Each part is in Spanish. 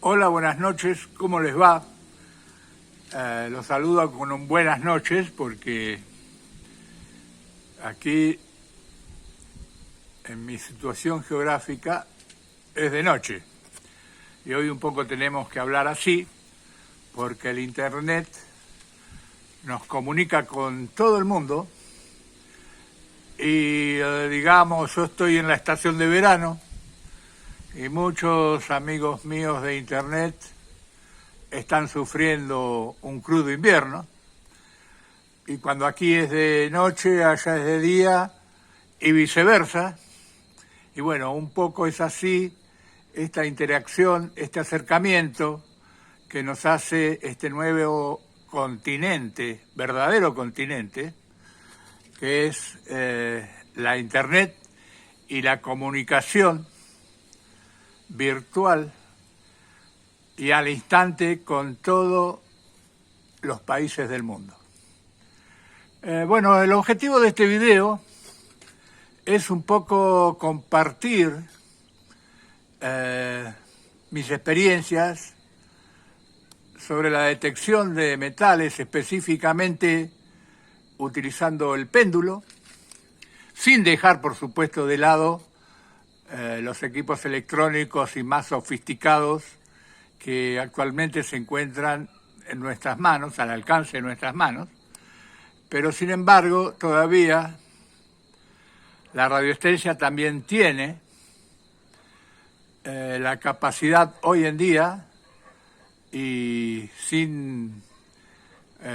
Hola, buenas noches, ¿cómo les va? Los saludo con un buenas noches porque aquí en mi situación geográfica es de noche y hoy un poco tenemos que hablar así porque el internet nos comunica con todo el mundo y digamos yo estoy en la estación de verano y muchos amigos míos de internet están sufriendo un crudo invierno y cuando aquí es de noche, allá es de día y viceversa. Y bueno, un poco es así esta interacción, este acercamiento que nos hace este nuevo continente, verdadero continente, que es la internet y la comunicación virtual y al instante con todos los países del mundo. Bueno, el objetivo de este video es un poco compartir mis experiencias sobre la detección de metales, específicamente utilizando el péndulo, sin dejar, por supuesto, de lado los equipos electrónicos y más sofisticados que actualmente se encuentran en nuestras manos, al alcance de nuestras manos, pero sin embargo todavía la radiestesia también tiene la capacidad hoy en día, y sin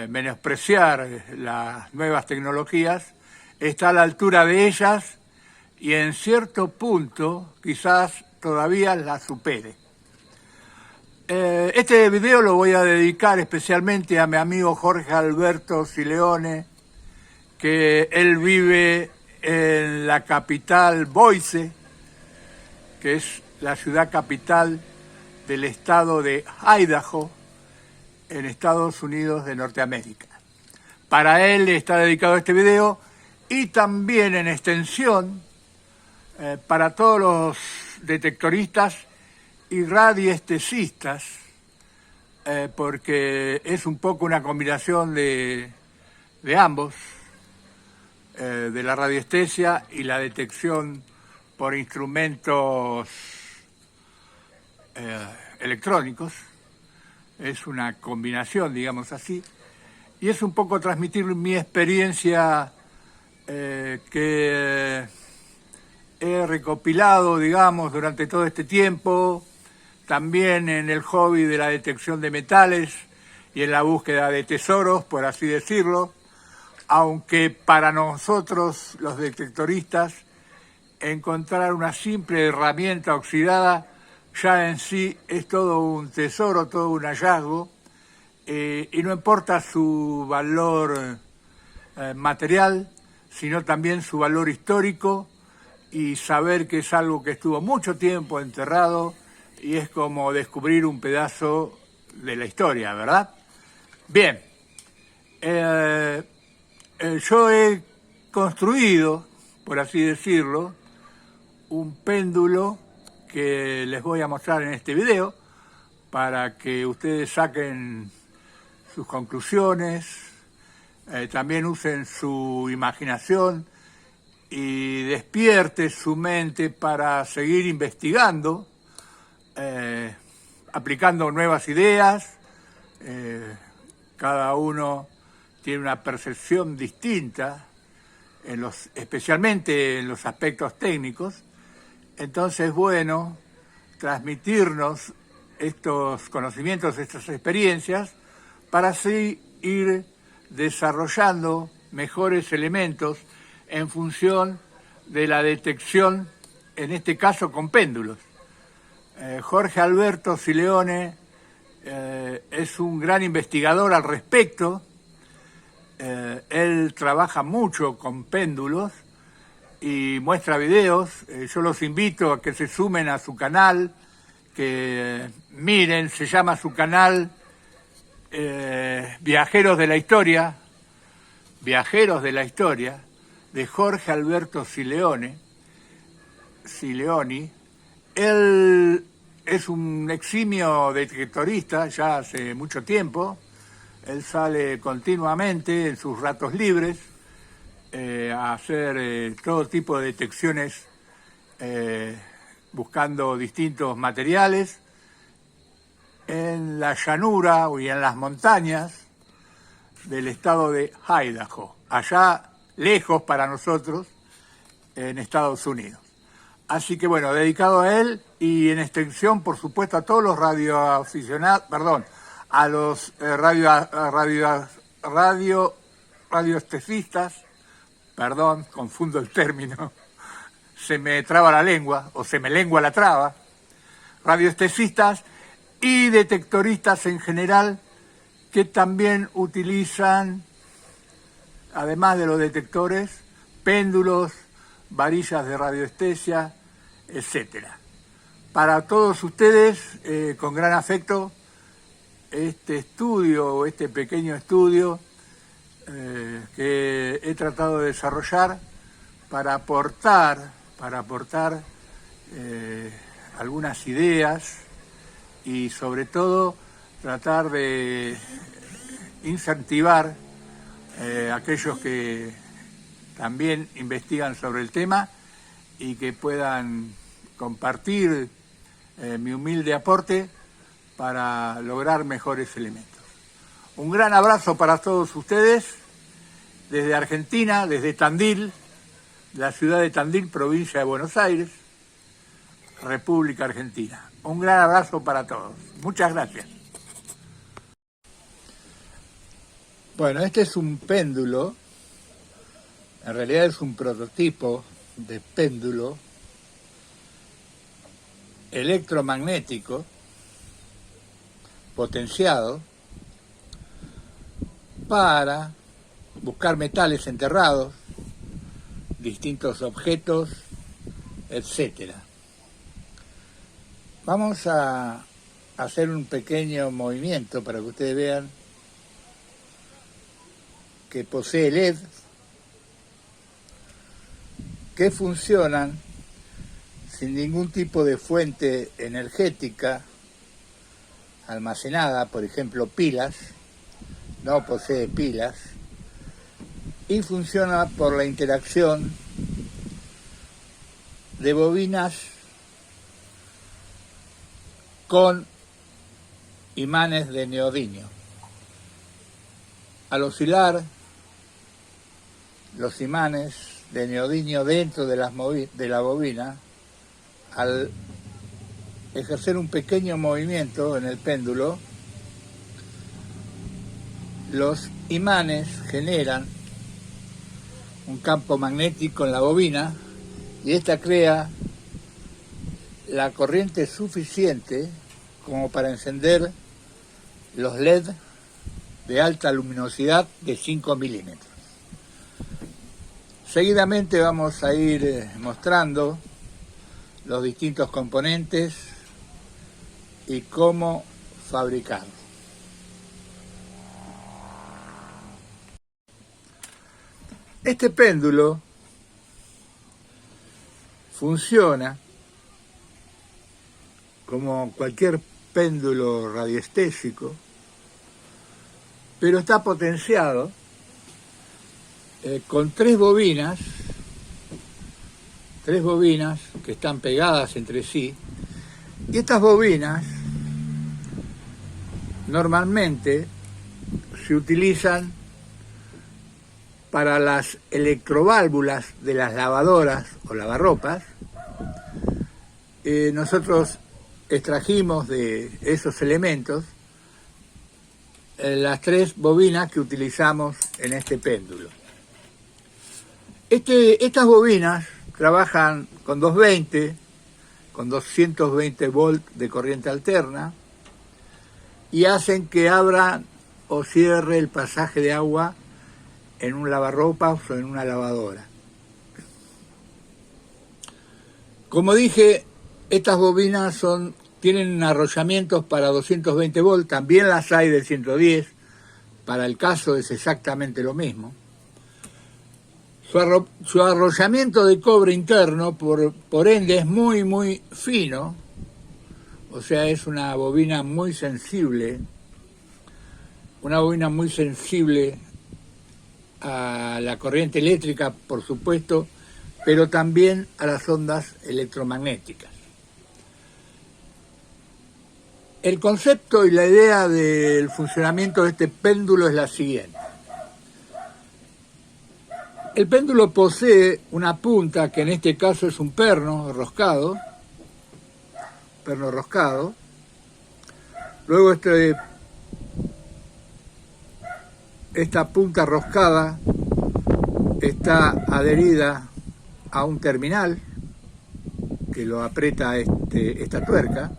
menospreciar las nuevas tecnologías, está a la altura de ellas y en cierto punto quizás todavía la supere. Este video lo voy a dedicar especialmente a mi amigo Jorge Alberto Sileone, que él vive en la capital Boise, que es la ciudad capital del estado de Idaho, en Estados Unidos de Norteamérica. Para él está dedicado este video y también en extensión para todos los detectoristas y radiestesistas, porque es un poco una combinación de ambos, de la radiestesia y la detección por instrumentos electrónicos. Es una combinación, digamos así, y es un poco transmitir mi experiencia que he recopilado, digamos, durante todo este tiempo, también en el hobby de la detección de metales y en la búsqueda de tesoros, por así decirlo, aunque para nosotros, los detectoristas, encontrar una simple herramienta oxidada ya en sí es todo un tesoro, todo un hallazgo, y no importa su valor material, sino también su valor histórico, y saber que es algo que estuvo mucho tiempo enterrado y es como descubrir un pedazo de la historia, ¿verdad? Bien, yo he construido, por así decirlo, un péndulo que les voy a mostrar en este video para que ustedes saquen sus conclusiones, también usen su imaginación y despierte su mente para seguir investigando, aplicando nuevas ideas. Cada uno tiene una percepción distinta, especialmente en los aspectos técnicos. Entonces es bueno transmitirnos estos conocimientos, estas experiencias, para así ir desarrollando mejores elementos en función de la detección, en este caso con péndulos. Jorge Alberto Sileone es un gran investigador al respecto. Él trabaja mucho con péndulos y muestra videos. Yo los invito a que se sumen a su canal, que miren, se llama su canal Viajeros de la Historia, de Jorge Alberto Sileone. Él es un eximio detectorista ya hace mucho tiempo. Él sale continuamente en sus ratos libres a hacer todo tipo de detecciones buscando distintos materiales en la llanura y en las montañas del estado de Idaho, allá lejos para nosotros, en Estados Unidos. Así que bueno, dedicado a él y en extensión, por supuesto, a todos los radioaficionados, perdón, a los radioestesistas, perdón, confundo el término, se me traba la lengua o se me lengua la traba, radioestesistas y detectoristas en general que también utilizan, además de los detectores, péndulos, varillas de radioestesia, etcétera. Para todos ustedes, con gran afecto, este pequeño estudio que he tratado de desarrollar para aportar algunas ideas y sobre todo tratar de incentivar a aquellos que también investigan sobre el tema y que puedan compartir mi humilde aporte para lograr mejores elementos. Un gran abrazo para todos ustedes desde Argentina, desde Tandil, la ciudad de Tandil, provincia de Buenos Aires, República Argentina. Un gran abrazo para todos. Muchas gracias. Bueno, este es un péndulo, en realidad es un prototipo de péndulo electromagnético potenciado para buscar metales enterrados, distintos objetos, etc. Vamos a hacer un pequeño movimiento para que ustedes vean que posee LED que funcionan sin ningún tipo de fuente energética almacenada, por ejemplo pilas, no posee pilas, y funciona por la interacción de bobinas con imanes de neodimio. Al oscilar los imanes de neodimio dentro de la bobina, al ejercer un pequeño movimiento en el péndulo, los imanes generan un campo magnético en la bobina y esta crea la corriente suficiente como para encender los LED de alta luminosidad de 5 milímetros. Seguidamente vamos a ir mostrando los distintos componentes y cómo fabricarlos. Este péndulo funciona como cualquier péndulo radioestésico, pero está potenciado con tres bobinas que están pegadas entre sí, y estas bobinas normalmente se utilizan para las electroválvulas de las lavadoras o lavarropas. Nosotros extrajimos de esos elementos las tres bobinas que utilizamos en este péndulo. Estas bobinas trabajan con 220, con 220 volts de corriente alterna y hacen que abra o cierre el pasaje de agua en un lavarropas o en una lavadora. Como dije, estas bobinas tienen arrollamientos para 220 volts, también las hay de 110, para el caso es exactamente lo mismo. Su arrollamiento de cobre interno, por ende, es muy, muy fino, o sea, es una bobina muy sensible a la corriente eléctrica, por supuesto, pero también a las ondas electromagnéticas. El concepto y la idea del funcionamiento de este péndulo es la siguiente. El péndulo posee una punta, que en este caso es un perno roscado. Luego esta punta roscada está adherida a un terminal que lo aprieta esta tuerca.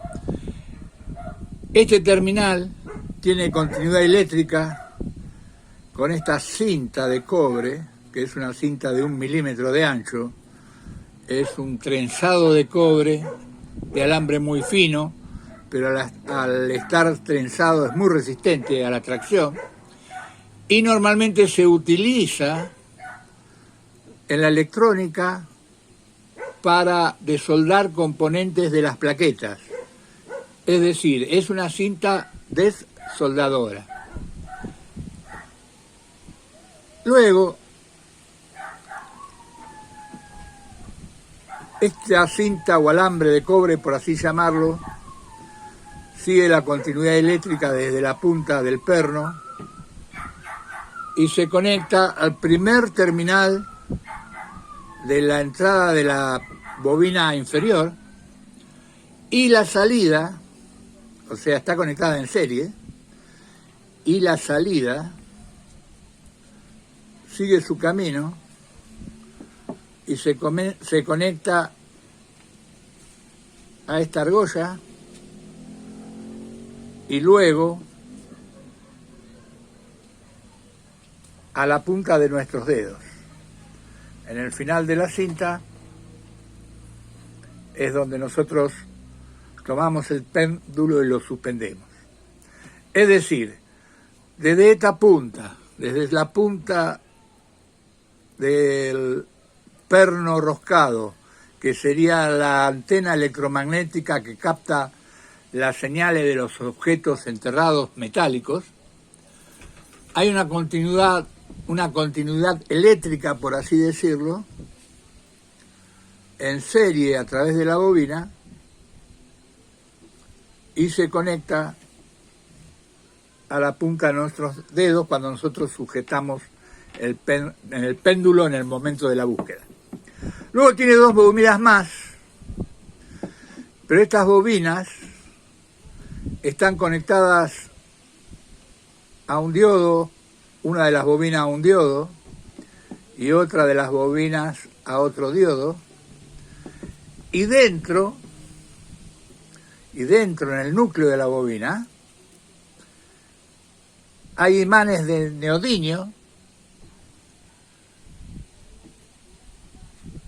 Este terminal tiene continuidad eléctrica con esta cinta de cobre, que es una cinta de 1 milímetro de ancho. Es un trenzado de cobre de alambre muy fino, pero al estar trenzado es muy resistente a la tracción, y normalmente se utiliza en la electrónica para desoldar componentes de las plaquetas. Es decir, es una cinta desoldadora. Luego, esta cinta o alambre de cobre, por así llamarlo, sigue la continuidad eléctrica desde la punta del perno y se conecta al primer terminal de la entrada de la bobina inferior, y la salida, o sea, está conectada en serie, y la salida sigue su camino y se conecta a esta argolla y luego a la punta de nuestros dedos. En el final de la cinta es donde nosotros tomamos el péndulo y lo suspendemos. Es decir, desde esta punta, desde la punta del perno roscado, que sería la antena electromagnética que capta las señales de los objetos enterrados metálicos, hay una continuidad eléctrica, por así decirlo, en serie a través de la bobina, y se conecta a la punta de nuestros dedos cuando nosotros sujetamos el péndulo en el momento de la búsqueda. Luego tiene 2 bobinas más, pero estas bobinas están conectadas a un diodo, una de las bobinas a un diodo y otra de las bobinas a otro diodo, y dentro en el núcleo de la bobina hay imanes de neodimio,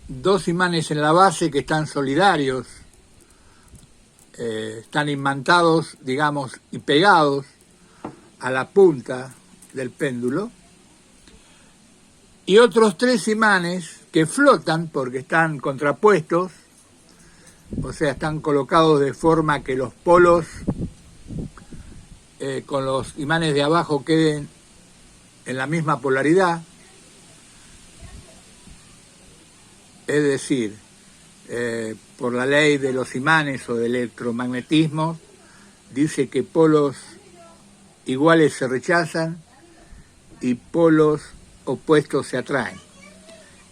2 imanes en la base que están solidarios, están imantados, digamos, y pegados a la punta del péndulo, y otros 3 imanes que flotan porque están contrapuestos, o sea, están colocados de forma que los polos con los imanes de abajo queden en la misma polaridad. Es decir, por la ley de los imanes o del electromagnetismo, dice que polos iguales se rechazan y polos opuestos se atraen.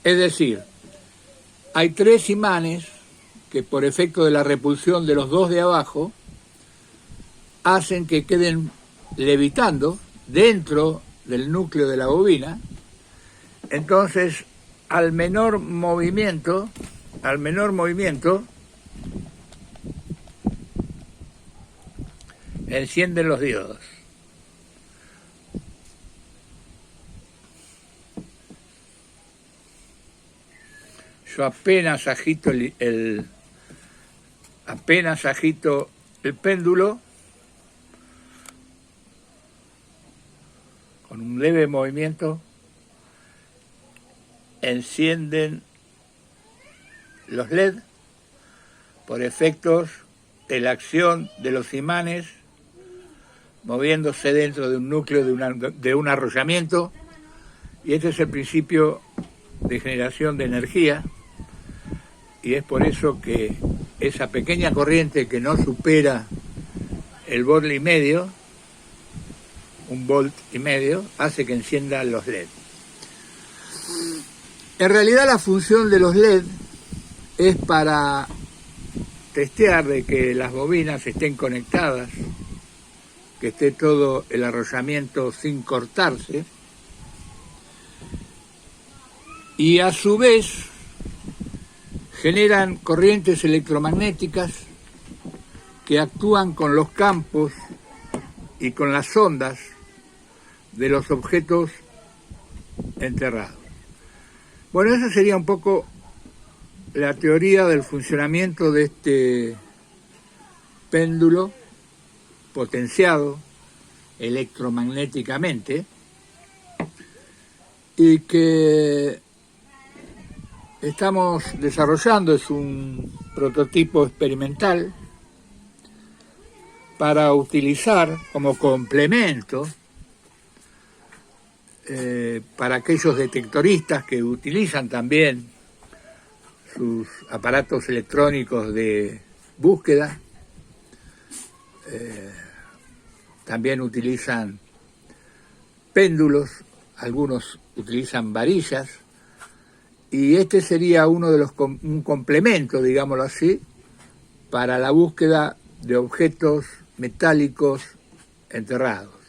Es decir, hay 3 imanes que por efecto de la repulsión de los 2 de abajo hacen que queden levitando dentro del núcleo de la bobina. Entonces, al menor movimiento, encienden los diodos. Yo apenas agito el péndulo con un leve movimiento, encienden los LED por efectos de la acción de los imanes moviéndose dentro de un núcleo de un arrollamiento, y este es el principio de generación de energía, y es por eso que esa pequeña corriente que no supera el volt y medio, 1,5 volt, hace que enciendan los LED. En realidad la función de los LED es para testear de que las bobinas estén conectadas, que esté todo el arrollamiento sin cortarse, y a su vez generan corrientes electromagnéticas que actúan con los campos y con las ondas de los objetos enterrados. Bueno, esa sería un poco la teoría del funcionamiento de este péndulo potenciado electromagnéticamente y que estamos desarrollando. Es un prototipo experimental para utilizar como complemento para aquellos detectoristas que utilizan también sus aparatos electrónicos de búsqueda. También utilizan péndulos, algunos utilizan varillas, y este sería uno de un complemento, digámoslo así, para la búsqueda de objetos metálicos enterrados.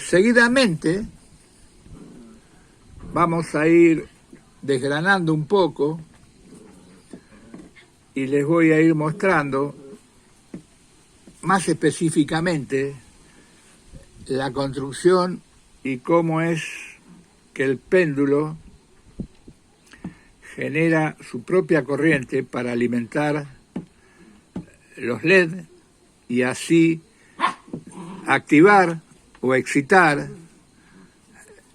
Seguidamente vamos a ir desgranando un poco y les voy a ir mostrando más específicamente la construcción y cómo es que el péndulo genera su propia corriente para alimentar los LED y así activar o excitar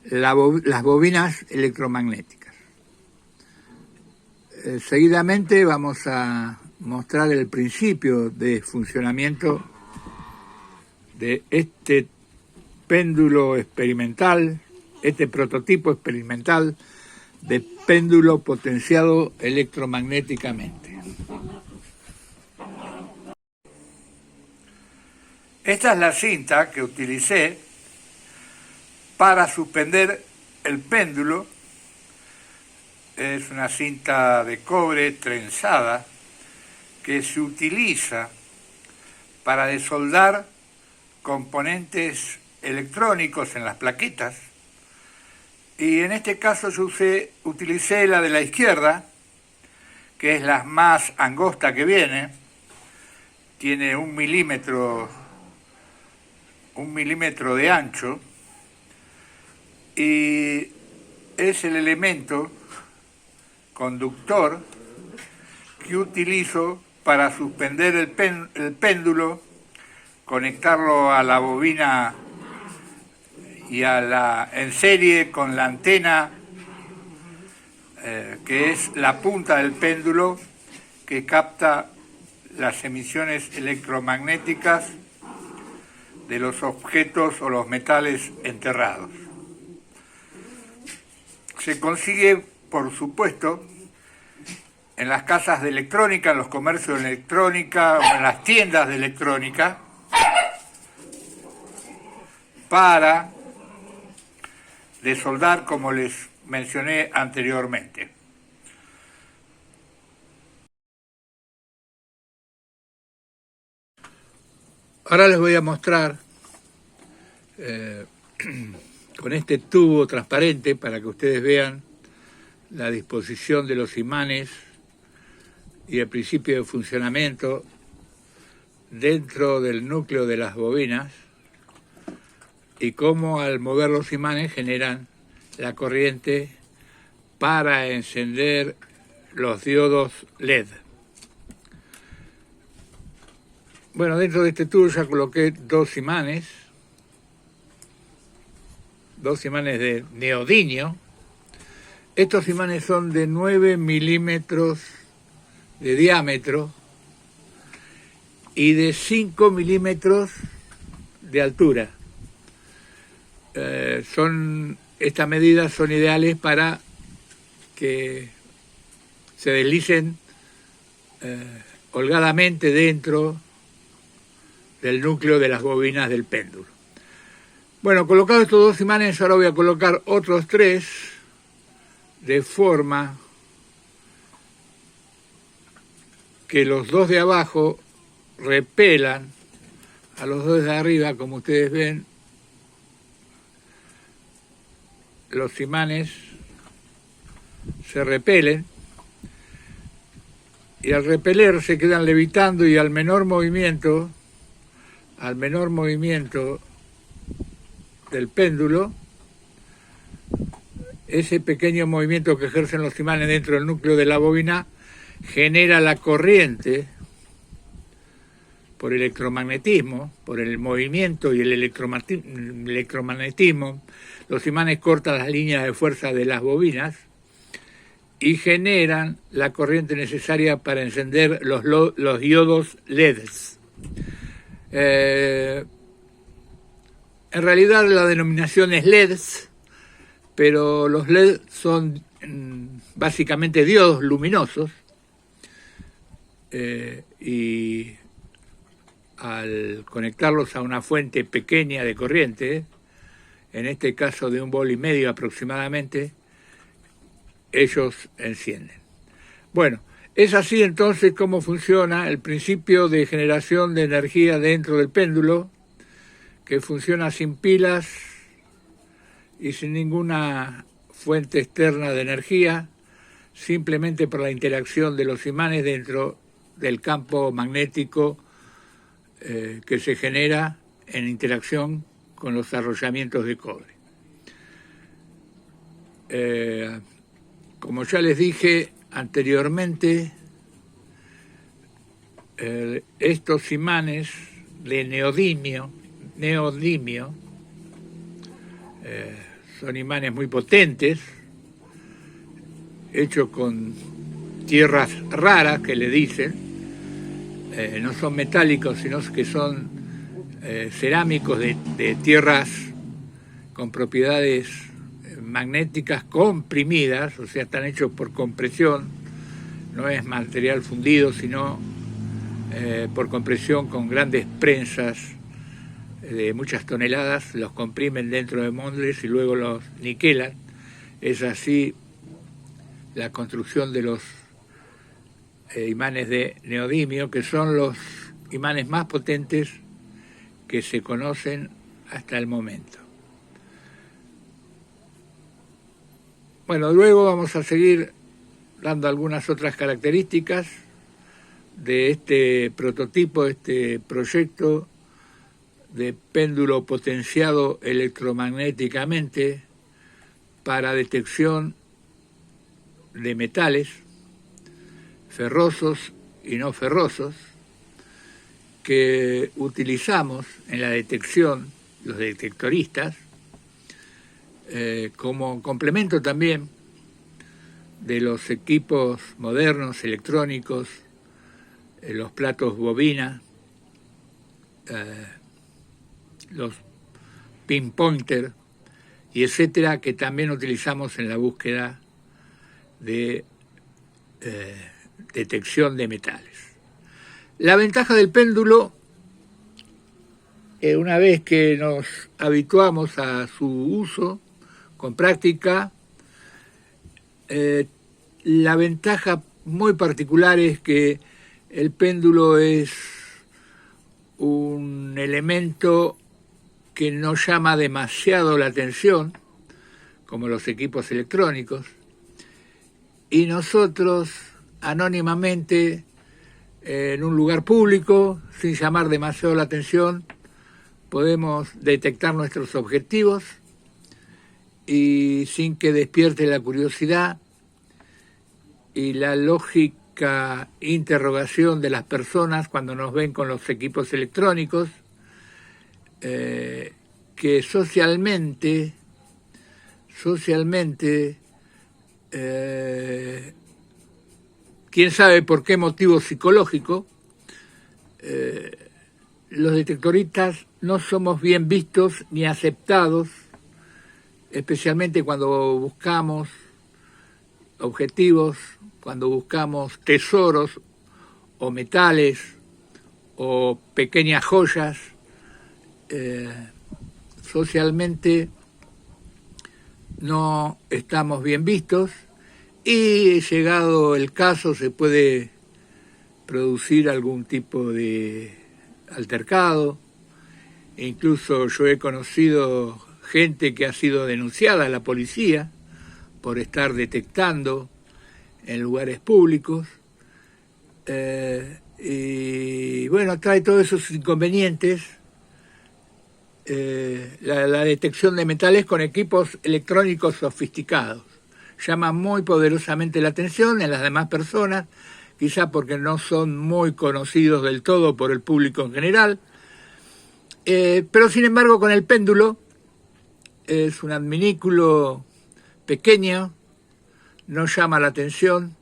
las bobinas electromagnéticas. Seguidamente vamos a mostrar el principio de funcionamiento de este péndulo experimental, este prototipo experimental de péndulo potenciado electromagnéticamente. Esta es la cinta que utilicé para suspender el péndulo. Es una cinta de cobre trenzada que se utiliza para desoldar componentes electrónicos en las plaquetas, y en este caso yo utilicé la de la izquierda, que es la más angosta que viene, tiene 1 milímetro de ancho, y es el elemento conductor que utilizo para suspender el péndulo, conectarlo a la bobina y en serie con la antena, que es la punta del péndulo que capta las emisiones electromagnéticas de los objetos o los metales enterrados. Se consigue, por supuesto, en las casas de electrónica, en los comercios de electrónica o en las tiendas de electrónica, para desoldar, como les mencioné anteriormente. Ahora les voy a mostrar con este tubo transparente para que ustedes vean la disposición de los imanes y el principio de funcionamiento dentro del núcleo de las bobinas, y cómo al mover los imanes generan la corriente para encender los diodos LED. Bueno, dentro de este tubo ya coloqué dos imanes de neodimio. Estos imanes son de 9 milímetros de diámetro y de 5 milímetros de altura. Estas medidas son ideales para que se deslicen holgadamente dentro del núcleo de las bobinas del péndulo. Bueno, colocados estos dos imanes, ahora voy a colocar otros 3 de forma que los 2 de abajo repelan a los 2 de arriba. Como ustedes ven, los imanes se repelen y al repeler se quedan levitando, y al menor movimiento del péndulo, ese pequeño movimiento que ejercen los imanes dentro del núcleo de la bobina genera la corriente por electromagnetismo, por el movimiento y el electromagnetismo. Los imanes cortan las líneas de fuerza de las bobinas y generan la corriente necesaria para encender los diodos LEDs. En realidad la denominación es LEDs, pero los LED son básicamente diodos luminosos, y al conectarlos a una fuente pequeña de corriente, en este caso de 1,5 volts aproximadamente, ellos encienden. Bueno, es así entonces como funciona el principio de generación de energía dentro del péndulo, que funciona sin pilas y sin ninguna fuente externa de energía, simplemente por la interacción de los imanes dentro del campo magnético que se genera en interacción con los arrollamientos de cobre. Como ya les dije anteriormente, estos imanes de neodimio son imanes muy potentes, hechos con tierras raras, que le dicen. No son metálicos, sino que son cerámicos de tierras con propiedades magnéticas comprimidas, o sea, están hechos por compresión, no es material fundido, sino por compresión con grandes prensas de muchas toneladas, los comprimen dentro de moldes y luego los niquelan. Es así la construcción de los imanes de neodimio, que son los imanes más potentes que se conocen hasta el momento. Bueno, luego vamos a seguir dando algunas otras características de este prototipo, este proyecto de péndulo potenciado electromagnéticamente para detección de metales ferrosos y no ferrosos, que utilizamos en la detección, los detectoristas, como complemento también de los equipos modernos electrónicos, los platos bobina, los pinpointer y etcétera, que también utilizamos en la búsqueda de detección de metales. La ventaja del péndulo, una vez que nos habituamos a su uso con práctica, la ventaja muy particular es que el péndulo es un elemento que no llama demasiado la atención, como los equipos electrónicos, y nosotros anónimamente, en un lugar público, sin llamar demasiado la atención, podemos detectar nuestros objetivos y sin que despierte la curiosidad y la lógica interrogación de las personas cuando nos ven con los equipos electrónicos, que socialmente quién sabe por qué motivo psicológico, los detectoristas no somos bien vistos ni aceptados, especialmente cuando buscamos objetivos, cuando buscamos tesoros o metales o pequeñas joyas. Socialmente no estamos bien vistos y, llegado el caso, se puede producir algún tipo de altercado. Incluso yo he conocido gente que ha sido denunciada a la policía por estar detectando en lugares públicos. Y bueno, trae todos esos inconvenientes. La detección de metales con equipos electrónicos sofisticados llama muy poderosamente la atención en las demás personas, quizá porque no son muy conocidos del todo por el público en general, pero sin embargo con el péndulo es un adminículo pequeño, no llama la atención,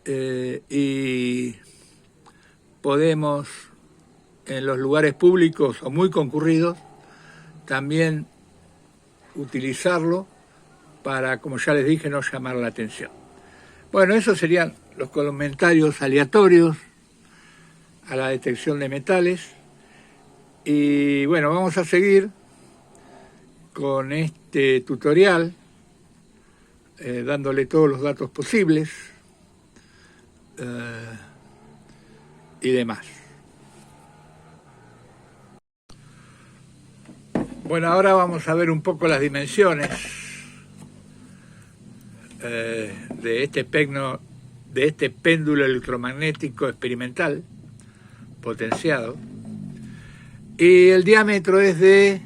y podemos, en los lugares públicos o muy concurridos, también utilizarlo para, como ya les dije, no llamar la atención. Bueno, esos serían los comentarios aleatorios a la detección de metales. Y bueno, vamos a seguir con este tutorial, dándole todos los datos posibles y demás. Bueno, ahora vamos a ver un poco las dimensiones de este péndulo electromagnético experimental potenciado. Y el diámetro es de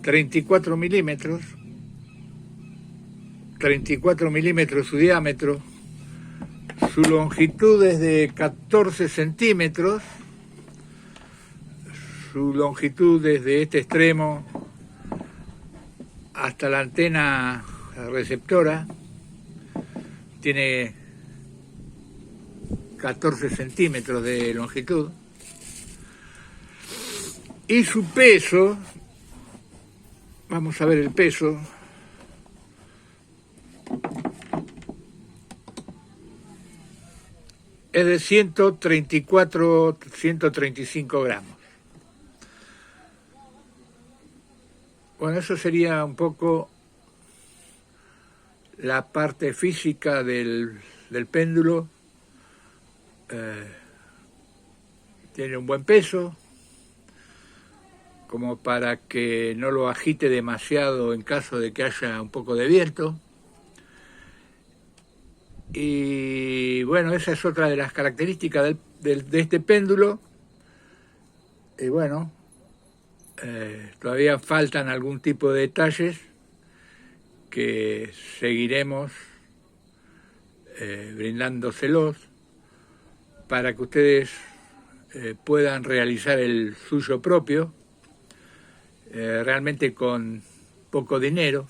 34 milímetros su diámetro, su longitud es de 14 centímetros, su longitud desde este extremo hasta la antena receptora tiene 14 centímetros de longitud, y su peso, vamos a ver el peso, es de 135 gramos. Bueno, eso sería un poco la parte física del péndulo. Tiene un buen peso, como para que no lo agite demasiado en caso de que haya un poco de viento. Y bueno, esa es otra de las características de este péndulo. Y bueno, todavía faltan algún tipo de detalles que seguiremos brindándoselos para que ustedes puedan realizar el suyo propio, realmente con poco dinero.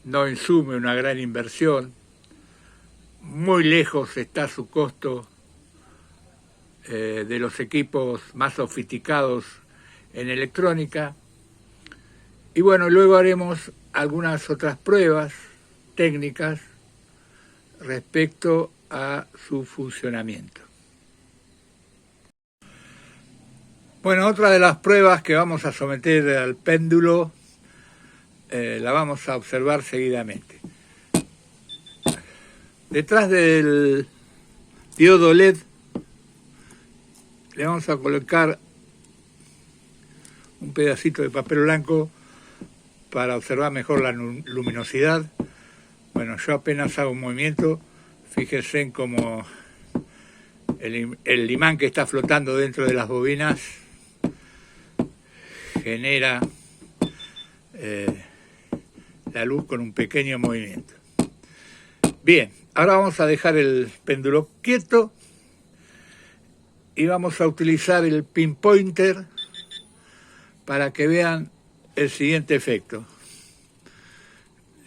No insume una gran inversión, muy lejos está su costo de los equipos más sofisticados en electrónica. Y bueno, luego haremos algunas otras pruebas técnicas respecto a su funcionamiento. Bueno, otra de las pruebas que vamos a someter al péndulo la vamos a observar seguidamente. Detrás del diodo LED le vamos a colocar un pedacito de papel blanco para observar mejor la luminosidad. Bueno, yo apenas hago un movimiento, fíjense en cómo el imán que está flotando dentro de las bobinas genera la luz con un pequeño movimiento. Bien, ahora vamos a dejar el péndulo quieto y vamos a utilizar el pinpointer para que vean el siguiente efecto.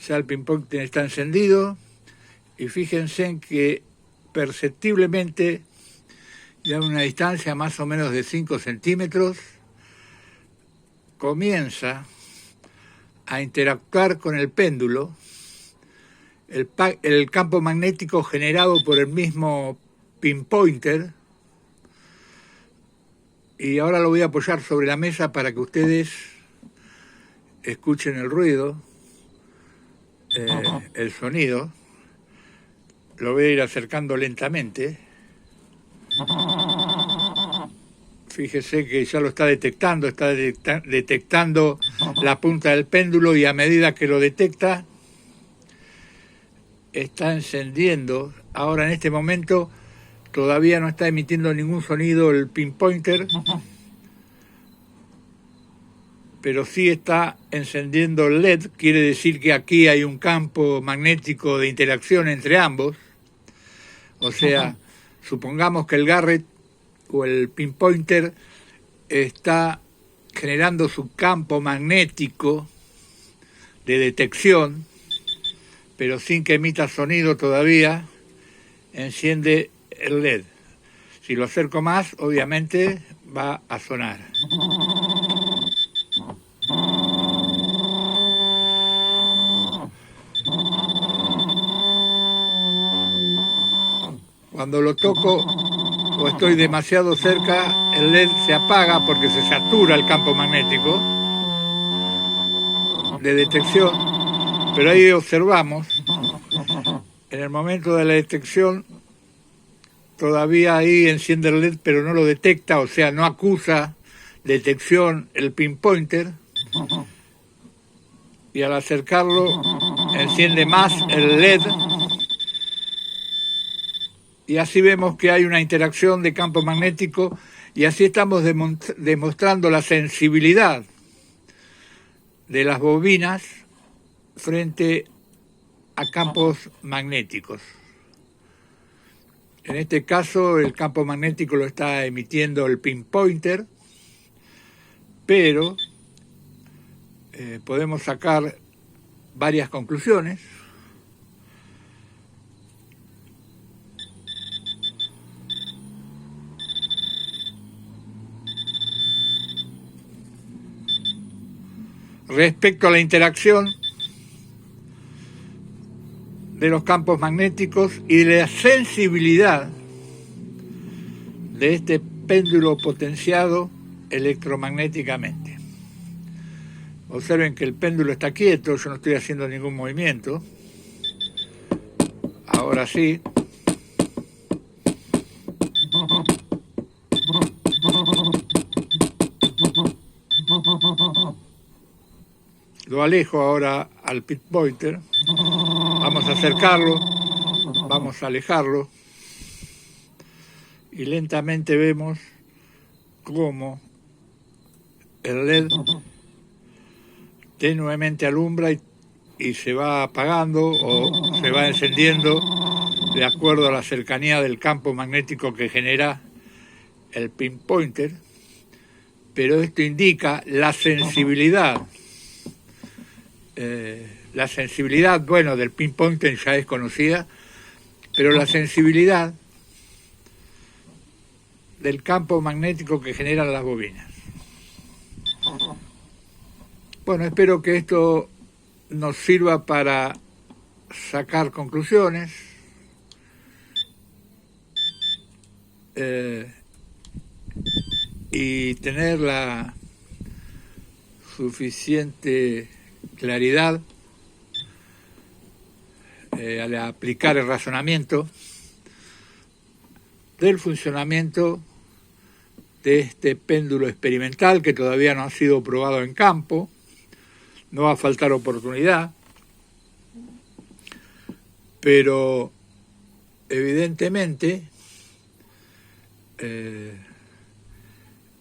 Ya el pinpointer está encendido y fíjense en que perceptiblemente, ya a una distancia más o menos de 5 centímetros, comienza a interactuar con el péndulo, el campo magnético generado por el mismo pinpointer, y ahora lo voy a apoyar sobre la mesa para que ustedes escuchen el ruido, el sonido. Lo voy a ir acercando lentamente. Fíjese que ya lo está detectando, detectando la punta del péndulo, y a medida que lo detecta, está encendiendo. Ahora en este momento todavía no está emitiendo ningún sonido el pinpointer, pero sí está encendiendo el LED. Quiere decir que aquí hay un campo magnético de interacción entre ambos. O sea, supongamos que el Garrett o el pinpointer está generando su campo magnético de detección, pero sin que emita sonido todavía, enciende el LED. Si lo acerco más, obviamente va a sonar. Cuando lo toco o estoy demasiado cerca, el LED se apaga porque se satura el campo magnético de detección, pero ahí observamos, en el momento de la detección, todavía ahí enciende el LED, pero no lo detecta, o sea, no acusa detección el pinpointer, y al acercarlo enciende más el LED, y así vemos que hay una interacción de campo magnético, y así estamos demostrando la sensibilidad de las bobinas frente a campos magnéticos. En este caso el campo magnético lo está emitiendo el pinpointer, pero podemos sacar varias conclusiones. Respecto a la interacción de los campos magnéticos y de la sensibilidad de este péndulo potenciado electromagnéticamente. Observen que el péndulo está quieto, yo no estoy haciendo ningún movimiento. Ahora sí. Lo alejo ahora al pinpointer. Vamos a acercarlo, vamos a alejarlo, y lentamente vemos cómo el LED tenuemente alumbra y se va apagando o se va encendiendo de acuerdo a la cercanía del campo magnético que genera el pinpointer, pero esto indica la sensibilidad. La sensibilidad, bueno, del pinpointer ya es conocida, pero la sensibilidad del campo magnético que generan las bobinas. Bueno, espero que esto nos sirva para sacar conclusiones y tener la suficiente claridad al aplicar el razonamiento del funcionamiento de este péndulo experimental que todavía no ha sido probado en campo. No va a faltar oportunidad, pero evidentemente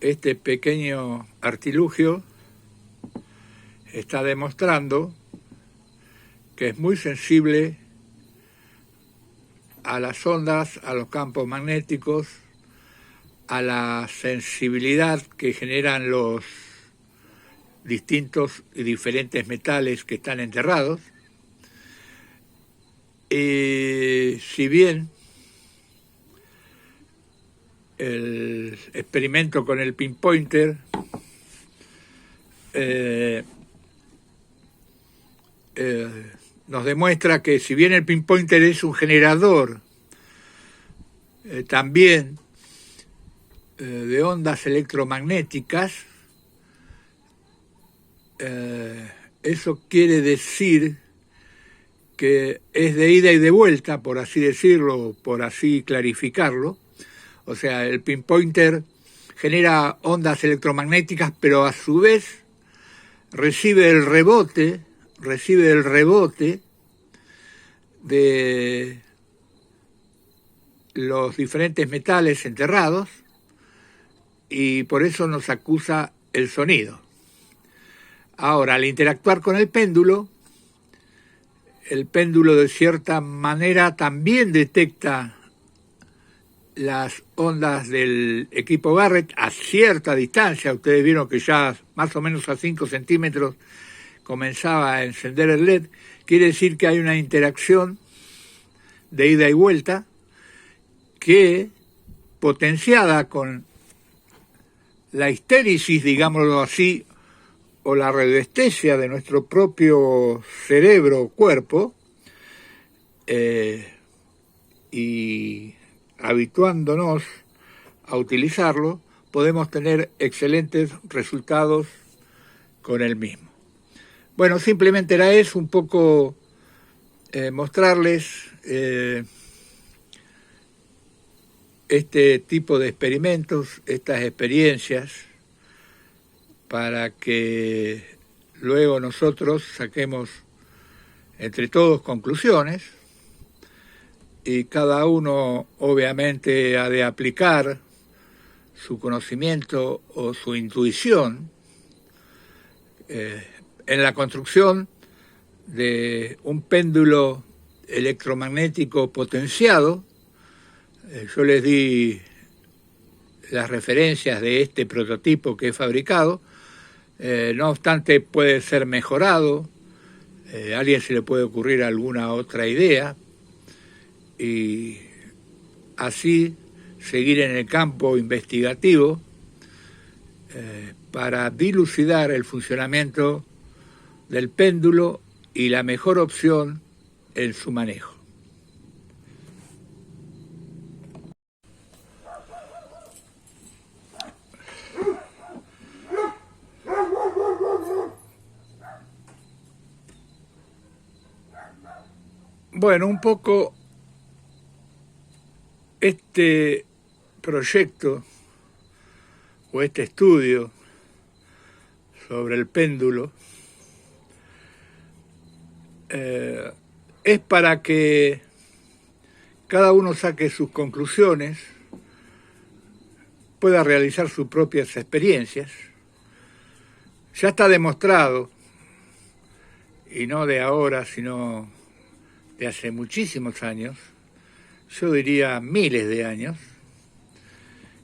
este pequeño artilugio está demostrando que es muy sensible a las ondas, a los campos magnéticos, a la sensibilidad que generan los distintos y diferentes metales que están enterrados, Y si bien el experimento con el pinpointer nos demuestra que si bien el pinpointer es un generador también de ondas electromagnéticas, eso quiere decir que es de ida y de vuelta, por así decirlo, por así clarificarlo. O sea, el pinpointer genera ondas electromagnéticas, pero a su vez recibe el rebote de los diferentes metales enterrados, y por eso nos acusa el sonido. Ahora, al interactuar con el péndulo de cierta manera también detecta las ondas del equipo Garrett a cierta distancia. Ustedes vieron que ya más o menos a 5 centímetros comenzaba a encender el LED. Quiere decir que hay una interacción de ida y vuelta que, potenciada con la histéresis, digámoslo así, o la radiestesia de nuestro propio cerebro o cuerpo, y habituándonos a utilizarlo, podemos tener excelentes resultados con el mismo. Bueno, simplemente era eso, un poco mostrarles este tipo de experimentos, estas experiencias, para que luego nosotros saquemos entre todos conclusiones, y cada uno obviamente ha de aplicar su conocimiento o su intuición en la construcción de un péndulo electromagnético potenciado. Yo les di las referencias de este prototipo que he fabricado. No obstante, puede ser mejorado, a alguien se le puede ocurrir alguna otra idea, y así seguir en el campo investigativo para dilucidar el funcionamiento del péndulo y la mejor opción en su manejo. Bueno, un poco este proyecto o este estudio sobre el péndulo es para que cada uno saque sus conclusiones, pueda realizar sus propias experiencias. Ya está demostrado, y no de ahora, sino de hace muchísimos años, yo diría miles de años,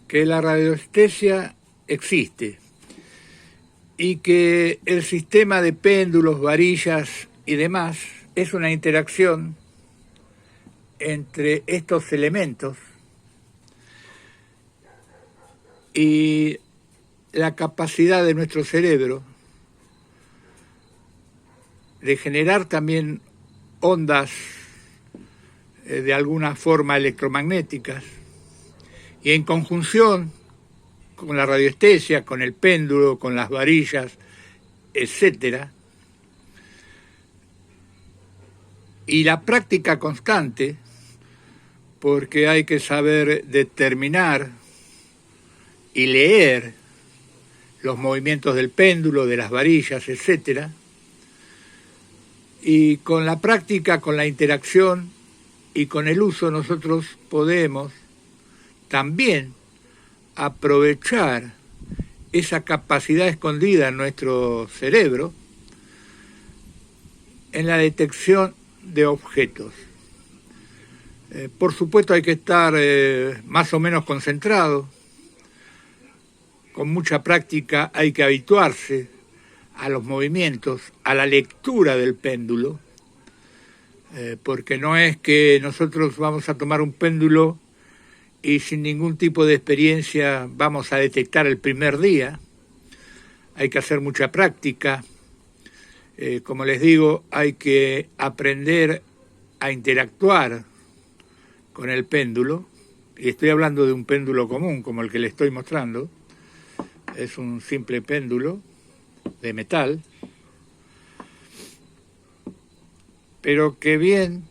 que la radiestesia existe y que el sistema de péndulos, varillas y demás es una interacción entre estos elementos y la capacidad de nuestro cerebro de generar también ondas de alguna forma electromagnéticas, y en conjunción con la radiestesia, con el péndulo, con las varillas, etcétera, y la práctica constante, porque hay que saber determinar y leer los movimientos del péndulo, de las varillas, etcétera, y con la práctica, con la interacción y con el uso, nosotros podemos también aprovechar esa capacidad escondida en nuestro cerebro en la detección de objetos. Por supuesto hay que estar más o menos concentrado, con mucha práctica hay que habituarse a los movimientos, a la lectura del péndulo, porque no es que nosotros vamos a tomar un péndulo y sin ningún tipo de experiencia vamos a detectar el primer día. Hay que hacer mucha práctica. Como les digo, hay que aprender a interactuar con el péndulo, y estoy hablando de un péndulo común como el que le estoy mostrando. Es un simple péndulo de metal, pero que bien,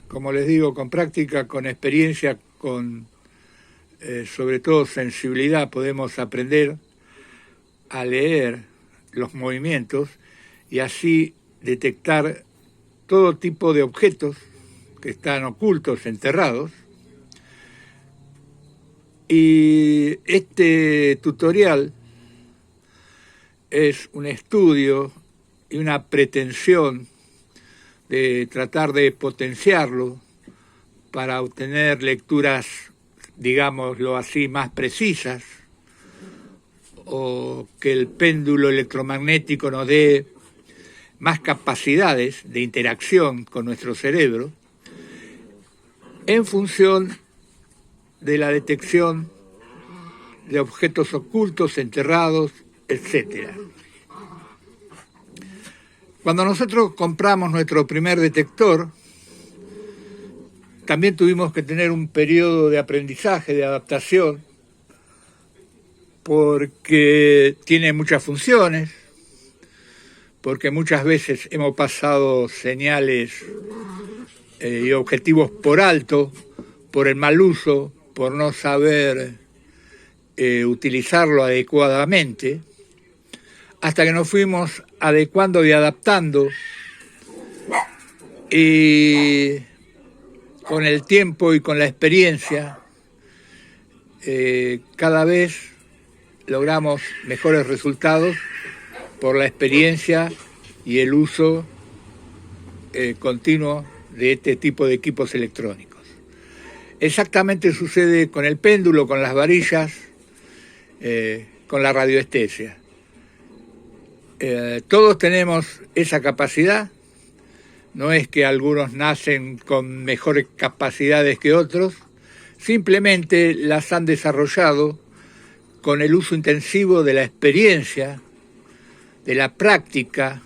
como les digo, con práctica, con experiencia, con sobre todo sensibilidad, podemos aprender a leer los movimientos y así detectar todo tipo de objetos que están ocultos, enterrados. Y este tutorial es un estudio y una pretensión de tratar de potenciarlo para obtener lecturas, digámoslo así, más precisas, o que el péndulo electromagnético nos dé más capacidades de interacción con nuestro cerebro en función de la detección de objetos ocultos, enterrados, etc. Cuando nosotros compramos nuestro primer detector, también tuvimos que tener un periodo de aprendizaje, de adaptación, porque tiene muchas funciones, porque muchas veces hemos pasado señales y objetivos por alto, por el mal uso, por no saber utilizarlo adecuadamente, hasta que nos fuimos adecuando y adaptando, y con el tiempo y con la experiencia cada vez logramos mejores resultados por la experiencia y el uso continuo de este tipo de equipos electrónicos. Exactamente sucede con el péndulo, con las varillas, con la radioestesia. Todos tenemos esa capacidad, no es que algunos nacen con mejores capacidades que otros, simplemente las han desarrollado con el uso intensivo de la experiencia, de la práctica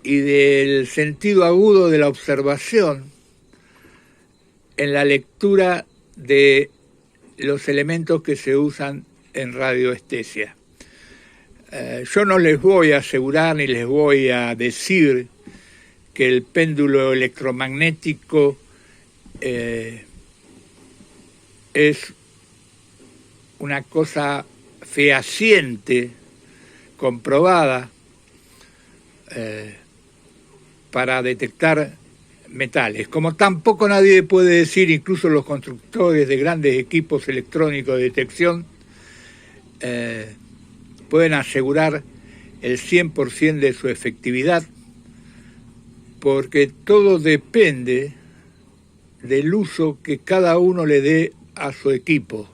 y del sentido agudo de la observación en la lectura de los elementos que se usan en radioestesia. Yo no les voy a asegurar ni les voy a decir que el péndulo electromagnético es una cosa fehaciente, comprobada, para detectar metales. Como tampoco nadie puede decir, incluso los constructores de grandes equipos electrónicos de detección, pueden asegurar el 100% de su efectividad, porque todo depende del uso que cada uno le dé a su equipo,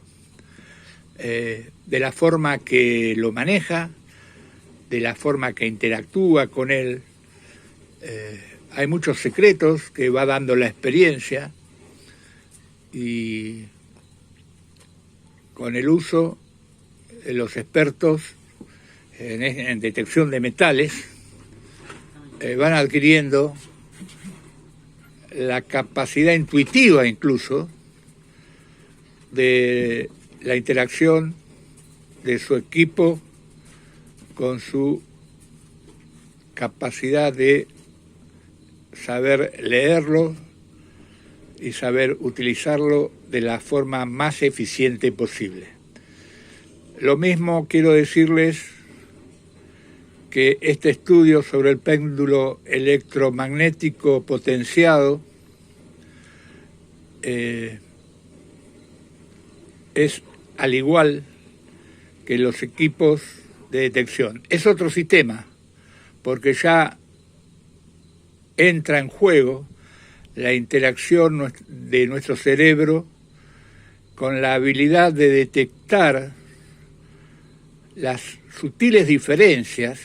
de la forma que lo maneja, de la forma que interactúa con él. Hay muchos secretos que va dando la experiencia, y con el uso los expertos en detección de metales van adquiriendo la capacidad intuitiva incluso de la interacción de su equipo con su capacidad de saber leerlo y saber utilizarlo de la forma más eficiente posible. Lo mismo quiero decirles que este estudio sobre el péndulo electromagnético potenciado es al igual que los equipos de detección. Es otro sistema, porque ya entra en juego la interacción de nuestro cerebro con la habilidad de detectar las sutiles diferencias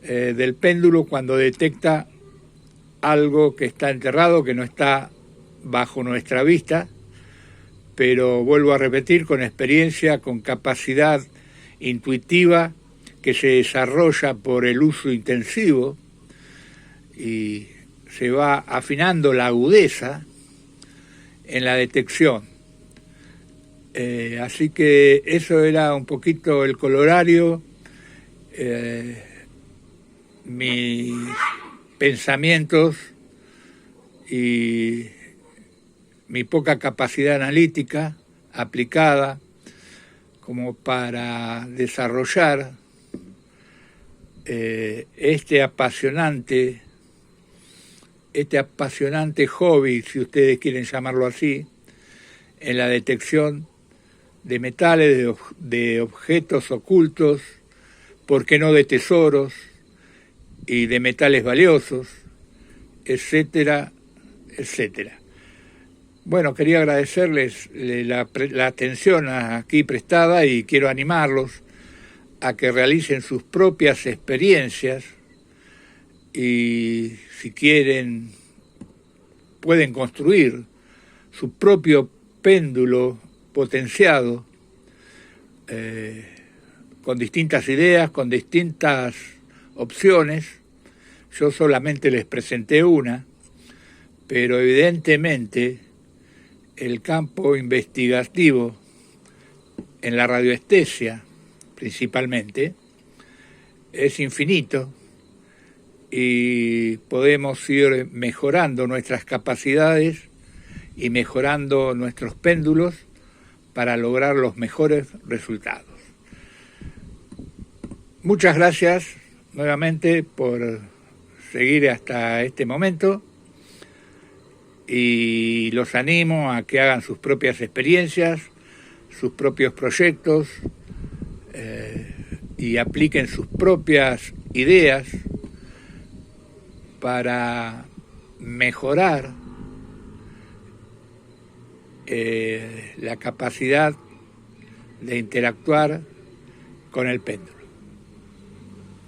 del péndulo cuando detecta algo que está enterrado, que no está bajo nuestra vista, pero vuelvo a repetir, con experiencia, con capacidad intuitiva que se desarrolla por el uso intensivo y se va afinando la agudeza en la detección. Así que eso era un poquito el colorario, mis pensamientos y mi poca capacidad analítica aplicada como para desarrollar este apasionante hobby, si ustedes quieren llamarlo así, en la detección de metales, de objetos ocultos, por qué no de tesoros y de metales valiosos, etcétera, etcétera. Bueno, quería agradecerles la atención aquí prestada y quiero animarlos a que realicen sus propias experiencias y si quieren pueden construir su propio péndulo potenciado con distintas ideas, con distintas opciones. Yo solamente les presenté una, pero evidentemente el campo investigativo en la radioestesia principalmente es infinito y podemos ir mejorando nuestras capacidades y mejorando nuestros péndulos para lograr los mejores resultados. Muchas gracias nuevamente por seguir hasta este momento y los animo a que hagan sus propias experiencias, sus propios proyectos y apliquen sus propias ideas para mejorar la capacidad de interactuar con el péndulo.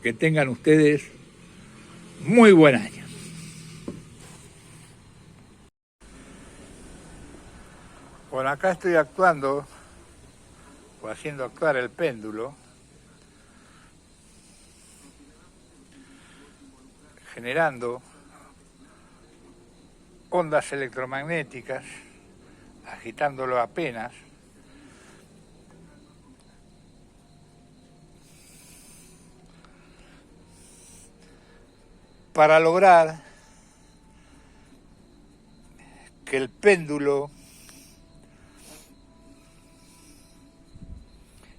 Que tengan ustedes muy buen año. Bueno, acá estoy actuando o haciendo actuar el péndulo, generando ondas electromagnéticas, agitándolo apenas, para lograr que el péndulo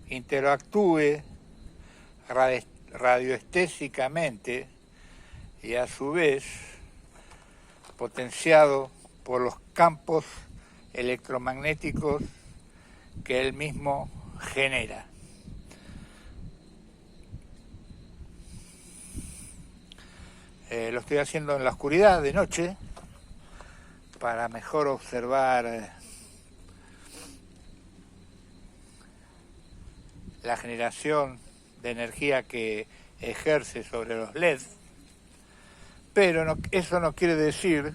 interactúe radioestésicamente y a su vez potenciado por los campos electromagnéticos que él mismo genera. Lo estoy haciendo en la oscuridad, de noche, para mejor observar la generación de energía que ejerce sobre los LED, pero eso no quiere decir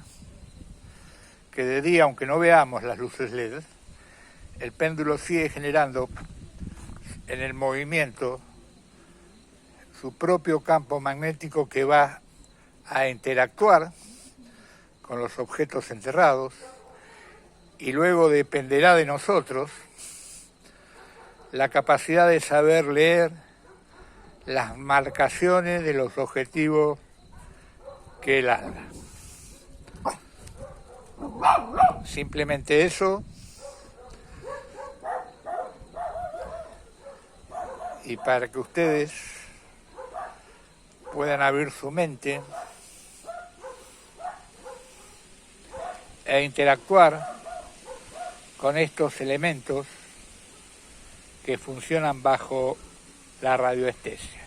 que de día, aunque no veamos las luces LED, el péndulo sigue generando en el movimiento su propio campo magnético que va a interactuar con los objetos enterrados y luego dependerá de nosotros la capacidad de saber leer las marcaciones de los objetivos que él haga. Simplemente eso, y para que ustedes puedan abrir su mente e interactuar con estos elementos que funcionan bajo la radioestesia.